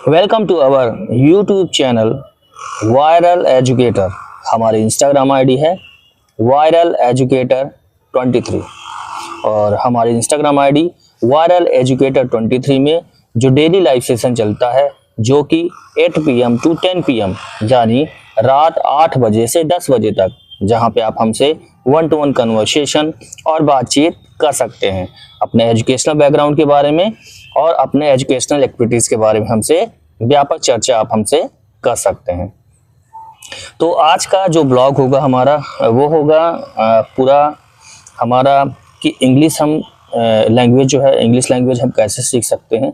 Welcome to our YouTube channel viral educator. हमारी Instagram ID है viral educator 23 और हमारी इंस्टाग्राम आईडी वायरल एजुकेटर 23 में जो डेली लाइव सेशन चलता है जो कि 8 PM to 10 PM यानी रात 8 बजे से 10 बजे तक, जहां पे आप हमसे 1-to-1 कन्वर्सेशन और बातचीत कर सकते हैं अपने एजुकेशनल बैकग्राउंड के बारे में और अपने एजुकेशनल एक्टिविटीज़ के बारे में हमसे व्यापक चर्चा आप हमसे कर सकते हैं। तो आज का जो ब्लॉग होगा हमारा वो होगा पूरा हमारा कि इंग्लिश हम लैंग्वेज जो है, इंग्लिश लैंग्वेज हम कैसे सीख सकते हैं।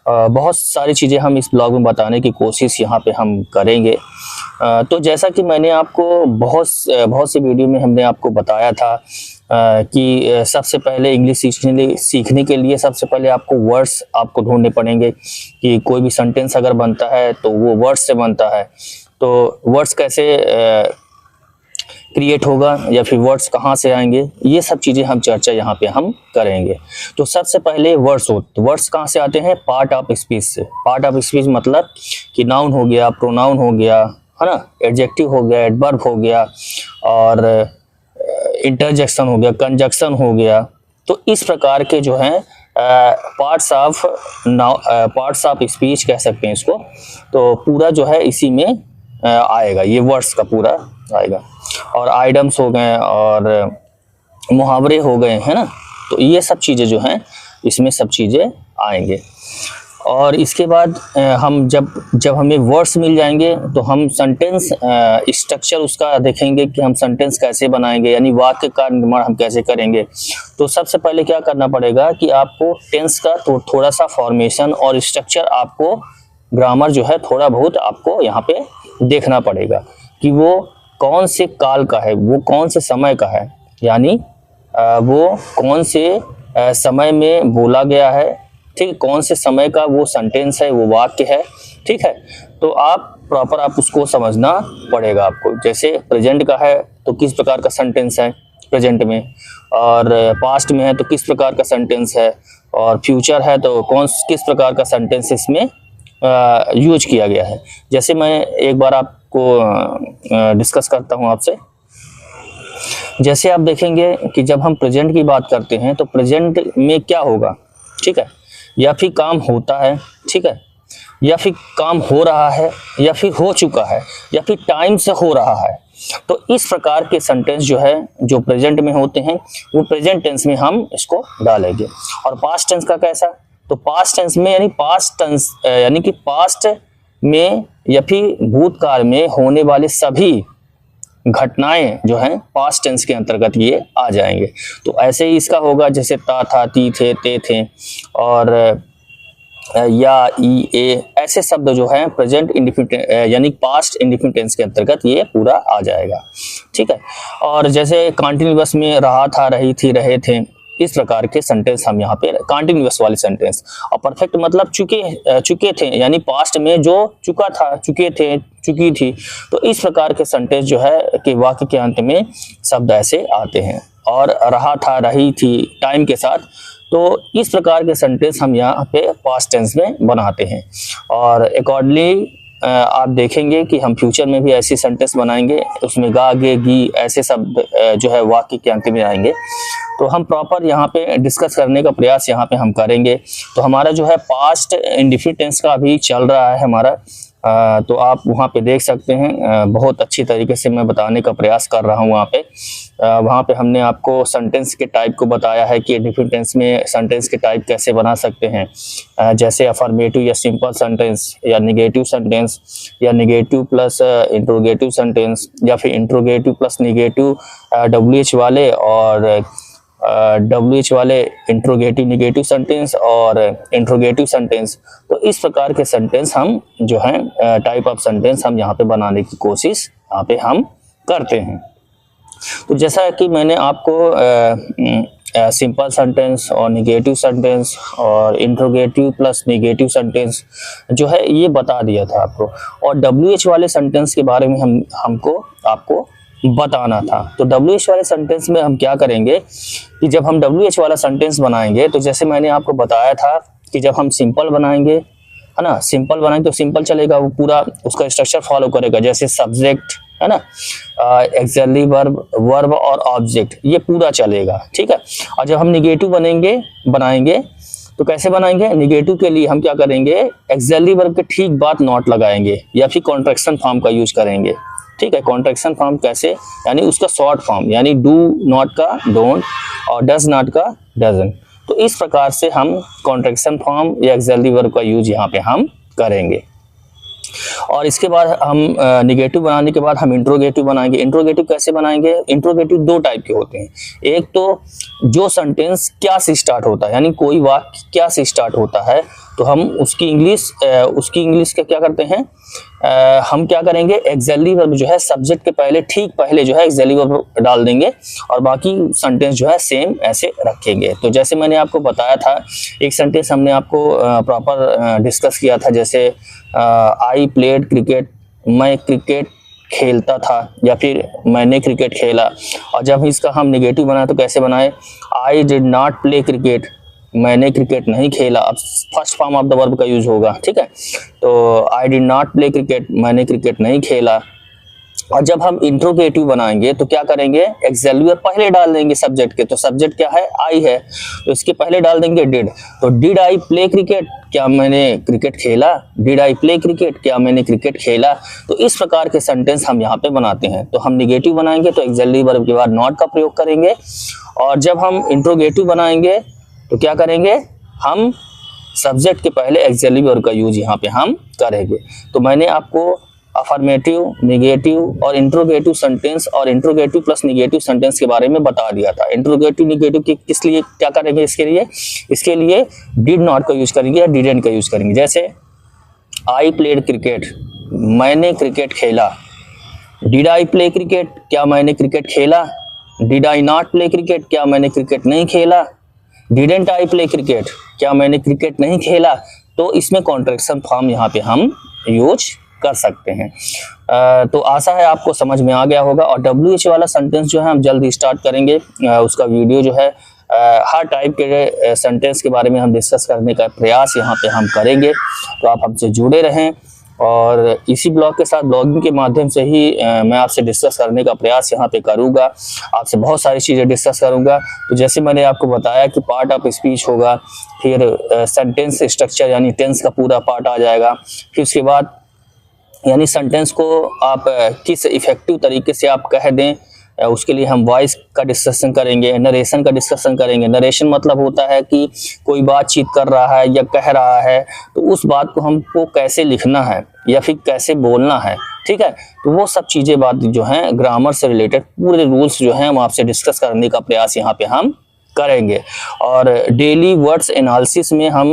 बहुत सारी चीज़ें हम इस ब्लॉग में बताने की कोशिश यहाँ पे हम करेंगे। तो जैसा कि मैंने आपको बहुत सी वीडियो में हमने आपको बताया था कि सबसे पहले इंग्लिश सीखने के लिए सबसे पहले आपको वर्ड्स आपको ढूंढने पड़ेंगे कि कोई भी सेंटेंस अगर बनता है तो वो वर्ड्स से बनता है। तो वर्ड्स कैसे क्रिएट होगा या फिर वर्ड्स कहाँ से आएंगे, ये सब चीज़ें हम चर्चा यहाँ पे हम करेंगे। तो सबसे पहले वर्ड्स वर्ड्स कहाँ से आते हैं? पार्ट ऑफ स्पीच से। पार्ट ऑफ स्पीच मतलब कि नाउन हो गया, प्रोनाउन हो गया, है ना, एडजेक्टिव हो गया, एडवर्ब हो गया और इंटरजेक्शन हो गया, कंजक्शन हो गया। तो इस प्रकार के जो हैं पार्ट्स ऑफ स्पीच कह सकते हैं इसको। तो पूरा जो है इसी में आएगा, ये वर्ड्स का पूरा आएगा। और आइडम्स हो गए और मुहावरे हो गए, है ना। तो ये सब चीज़ें जो हैं इसमें सब चीज़ें आएंगे। और इसके बाद हम जब हमें वर्ड्स मिल जाएंगे तो हम सेंटेंस स्ट्रक्चर उसका देखेंगे कि हम सेंटेंस कैसे बनाएंगे, यानी वाक्य का निर्माण हम कैसे करेंगे। तो सबसे पहले क्या करना पड़ेगा कि आपको टेंस का थोड़ा सा फॉर्मेशन और स्ट्रक्चर, आपको ग्रामर जो है थोड़ा बहुत आपको यहाँ पे देखना पड़ेगा कि वो कौन से काल का है, वो कौन से समय का है, यानी वो कौन से समय में बोला गया है, ठीक, कौन से समय का वो सेंटेंस है, वो वाक्य है, ठीक है। तो आप प्रॉपर आप उसको समझना पड़ेगा आपको। जैसे प्रेजेंट का है तो किस प्रकार का सेंटेंस है प्रेजेंट में, और पास्ट में है तो किस प्रकार का सेंटेंस है, और फ्यूचर है तो किस प्रकार का सेंटेंस इसमें यूज किया गया है। जैसे मैं एक बार आपको डिस्कस करता हूँ आपसे। जैसे आप देखेंगे कि जब हम प्रेजेंट की बात करते हैं तो प्रेजेंट में क्या होगा, ठीक है, या फिर काम होता है, ठीक है, या फिर काम हो रहा है, या फिर हो चुका है, या फिर टाइम से हो रहा है। तो इस प्रकार के सेंटेंस जो है जो प्रेजेंट में होते हैं वो प्रेजेंट टेंस में हम इसको डालेंगे। और पास्ट टेंस का कैसा? तो पास्ट टेंस में यानी कि पास्ट में या फिर भूतकाल में होने वाले सभी घटनाएं जो हैं पास्ट टेंस के अंतर्गत ये आ जाएंगे। तो ऐसे ही इसका होगा, जैसे ता था, ती थे, ते थे, और या, ई, ए, ऐसे शब्द जो हैं प्रेजेंट इंडिफिनिट यानी पास्ट इंडिफिनिट टेंस के अंतर्गत ये पूरा आ जाएगा, ठीक है। और जैसे कंटिन्यूअस में रहा था, रही थी, रहे थे, इस प्रकार के सेंटेंस हम यहाँ पे कंटिन्यूअस वाले सेंटेंस। और परफेक्ट मतलब चुके थे, यानी पास्ट में जो चुका था, चुके थे, चुकी थी। तो इस प्रकार के सेंटेंस जो है कि वाक्य के अंत में शब्द ऐसे आते हैं। और रहा था, रही थी, टाइम के साथ। तो इस प्रकार के सेंटेंस हम यहाँ पे पास्ट टेंस में बनाते हैं। और अकॉर्डिंगली आप देखेंगे कि हम फ्यूचर में भी ऐसी सेंटेंस बनाएंगे, उसमें गा, गे, गी ऐसे शब्द जो है वाक्य के अंत में आएंगे। तो हम प्रॉपर यहाँ पे डिस्कस करने का प्रयास यहाँ पे हम करेंगे। तो हमारा जो है पास्ट इंडिफिनिट टेंस का अभी चल रहा है हमारा, तो आप वहाँ पे देख सकते हैं। बहुत अच्छी तरीके से मैं बताने का प्रयास कर रहा हूँ वहाँ पे हमने आपको सेंटेंस के टाइप को बताया है कि इंडिफिनिट टेंस में सेंटेंस के टाइप कैसे बना सकते हैं। जैसे अफर्मेटिव या सिंपल सेंटेंस, या निगेटिव सेंटेंस, या निगेटिव प्लस इंट्रोगेटिव सेंटेंस, या फिर इंट्रोगेटिव प्लस निगेटिव WH वाले, और WH वाले इंट्रोगेटिव निगेटिव सेंटेंस, और इंट्रोगेटिव सेंटेंस। तो इस प्रकार के सेंटेंस हम जो हैं टाइप ऑफ सेंटेंस हम यहाँ पे बनाने की कोशिश यहाँ पे हम करते हैं। तो जैसा कि मैंने आपको सिंपल सेंटेंस और निगेटिव सेंटेंस और इंट्रोगेटिव प्लस निगेटिव सेंटेंस जो है ये बता दिया था आपको। और WH वाले सेंटेंस के बारे में आपको बताना था। तो WH वाले सेंटेंस में हम क्या करेंगे कि जब हम WH वाला सेंटेंस बनाएंगे तो जैसे मैंने आपको बताया था कि जब हम सिंपल बनाएंगे है ना। सिंपल बनाएंगे तो सिंपल चलेगा, वो पूरा उसका स्ट्रक्चर फॉलो करेगा, जैसे सब्जेक्ट है ना, एक्सिलरी वर्ब, वर्ब और ऑब्जेक्ट, ये पूरा चलेगा, ठीक है। और जब हम निगेटिव बनाएंगे तो कैसे बनाएंगे? निगेटिव के लिए हम क्या करेंगे? एक्सिलरी वर्ब के ठीक बाद नॉट लगाएंगे या फिर कॉन्ट्रैक्शन फॉर्म का यूज करेंगे, ठीक है। कॉन्ट्रैक्शन फॉर्म कैसे? यानी उसका शॉर्ट फॉर्म, यानी डू नॉट का डोंट और डज नॉट का डजंट। तो इस प्रकार से हम कॉन्ट्रैक्शन फॉर्म या एक्सिलरी वर्ब का यूज यहाँ पे हम करेंगे। और इसके बाद हम निगेटिव बनाने के बाद हम इंट्रोगेटिव बनाएंगे। इंट्रोगेटिव कैसे बनाएंगे? इंट्रोगेटिव दो टाइप के होते हैं। एक तो जो सेंटेंस क्या से स्टार्ट होता है, यानी कोई वाक्य क्या से स्टार्ट होता है, तो हम उसकी इंग्लिश का क्या करते हैं, हम क्या करेंगे? एक्सिलरी वर्ब जो है सब्जेक्ट के पहले, ठीक पहले जो है एक्सिलरी वर्ब डाल देंगे और बाकी सेंटेंस जो है सेम ऐसे रखेंगे। तो जैसे मैंने आपको बताया था, एक सेंटेंस हमने आपको प्रॉपर डिस्कस किया था, जैसे आई प्लेड क्रिकेट, मैं क्रिकेट खेलता था, या फिर मैंने क्रिकेट खेला। और जब इसका हम निगेटिव बनाए तो कैसे बनाए? I did not play cricket, मैंने क्रिकेट नहीं खेला। अब first form of the verb का यूज होगा, ठीक है। तो I did not play cricket, मैंने क्रिकेट नहीं खेला। और जब हम इंट्रोगेटिव बनाएंगे तो क्या करेंगे? एक्सिलरी वर्ब पहले डाल देंगे सब्जेक्ट के, तो सब्जेक्ट क्या है? आई है, तो इसके पहले डाल देंगे डिड। तो डिड आई प्ले क्रिकेट, क्या मैंने क्रिकेट खेला? डिड आई प्ले क्रिकेट, क्या मैंने क्रिकेट खेला? तो इस प्रकार के सेंटेंस हम यहाँ पे बनाते हैं। तो हम निगेटिव बनाएंगे तो एक्सिलरी वर्ब के बाद नॉट का प्रयोग करेंगे, और जब हम इंट्रोगेटिव बनाएंगे तो क्या करेंगे? हम सब्जेक्ट के पहले एक्सिलरी वर्ब का यूज यहाँ पे हम करेंगे। तो मैंने आपको अफर्मेटिव, निगेटिव और इंट्रोगेटिव सेंटेंस और इंट्रोगेटिव प्लस निगेटिव सेंटेंस के बारे में बता दिया था। इंट्रोगेटिव निगेटिव किस लिए क्या करेंगे? इसके लिए डिड नॉट का यूज करेंगे या डिडंट का यूज करेंगे। जैसे आई प्लेड क्रिकेट, मैंने क्रिकेट खेला। डिड आई प्ले क्रिकेट, क्या मैंने क्रिकेट खेला? Did I not play cricket, क्या मैंने क्रिकेट नहीं खेला? डिडंट आई प्ले क्रिकेट, क्या मैंने क्रिकेट नहीं खेला? तो इसमें कॉन्ट्रैक्शन फॉर्म यहाँ पे हम यूज कर सकते हैं। तो आशा है आपको समझ में आ गया होगा। और WH वाला सेंटेंस जो है हम जल्द स्टार्ट करेंगे, उसका वीडियो जो है हर टाइप के सेंटेंस के बारे में हम डिस्कस करने का प्रयास यहाँ पे हम करेंगे। तो आप हमसे जुड़े रहें, और इसी ब्लॉग के साथ ब्लॉगिंग के माध्यम से ही मैं आपसे डिस्कस करने का प्रयास यहाँ पे करूँगा। आपसे बहुत सारी चीज़ें डिस्कस करूँगा। तो जैसे मैंने आपको बताया कि पार्ट ऑफ स्पीच होगा, फिर सेंटेंस स्ट्रक्चर यानी टेंस का पूरा पार्ट आ जाएगा, फिर उसके बाद यानी सेंटेंस को आप किस इफेक्टिव तरीके से आप कह दें, उसके लिए हम वॉइस का डिस्कशन करेंगे, नरेशन का डिस्कशन करेंगे। नरेशन मतलब होता है कि कोई बातचीत कर रहा है या कह रहा है, तो उस बात को हमको कैसे लिखना है या फिर कैसे बोलना है, ठीक है। तो वो सब चीज़ें बात जो हैं ग्रामर से रिलेटेड पूरे रूल्स जो हैं हम आपसे डिस्कस करने का प्रयास यहाँ पे हम करेंगे। और डेली वर्ड्स एनालिसिस में हम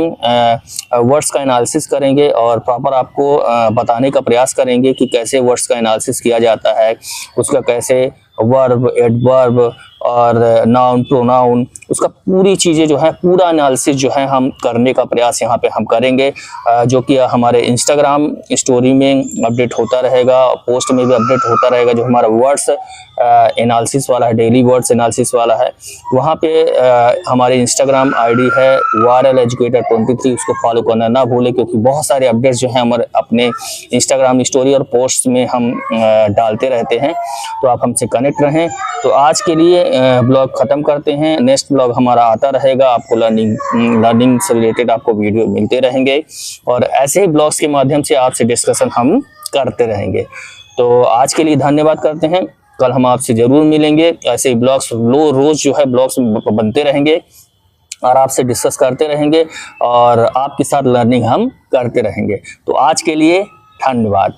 वर्ड्स का एनालिसिस करेंगे और प्रॉपर आपको बताने का प्रयास करेंगे कि कैसे वर्ड्स का एनालिसिस किया जाता है, उसका कैसे वर्ब, एडवर्ब और नाउन, प्रोनाउन, उसका पूरी चीज़ें जो है पूरा एनालिसिस जो है हम करने का प्रयास यहाँ पे हम करेंगे, जो कि हमारे इंस्टाग्राम स्टोरी में अपडेट होता रहेगा, पोस्ट में भी अपडेट होता रहेगा। जो हमारा वर्ड्स एनालिसिस वाला है, डेली वर्ड्स एनालिसिस वाला है, वहाँ पे हमारे इंस्टाग्राम आईडी है ORLeducator23, उसको फॉलो करना ना भूलें, क्योंकि बहुत सारे अपडेट्स जो हैं हमारे अपने इंस्टाग्राम स्टोरी और पोस्ट में हम डालते रहते हैं। तो आप हमसे कनेक्ट रहें। तो आज के लिए ब्लॉग ख़त्म करते हैं। नेक्स्ट ब्लॉग हमारा आता रहेगा, आपको लर्निंग से रिलेटेड आपको वीडियो मिलते रहेंगे, और ऐसे ही ब्लॉग्स के माध्यम से आपसे डिस्कशन हम करते रहेंगे। तो आज के लिए धन्यवाद करते हैं। कल हम आपसे ज़रूर मिलेंगे। ऐसे ही ब्लॉग्स रोज़ जो है ब्लॉग्स बनते रहेंगे और आपसे डिस्कस करते रहेंगे और आपके साथ लर्निंग हम करते रहेंगे। तो आज के लिए धन्यवाद।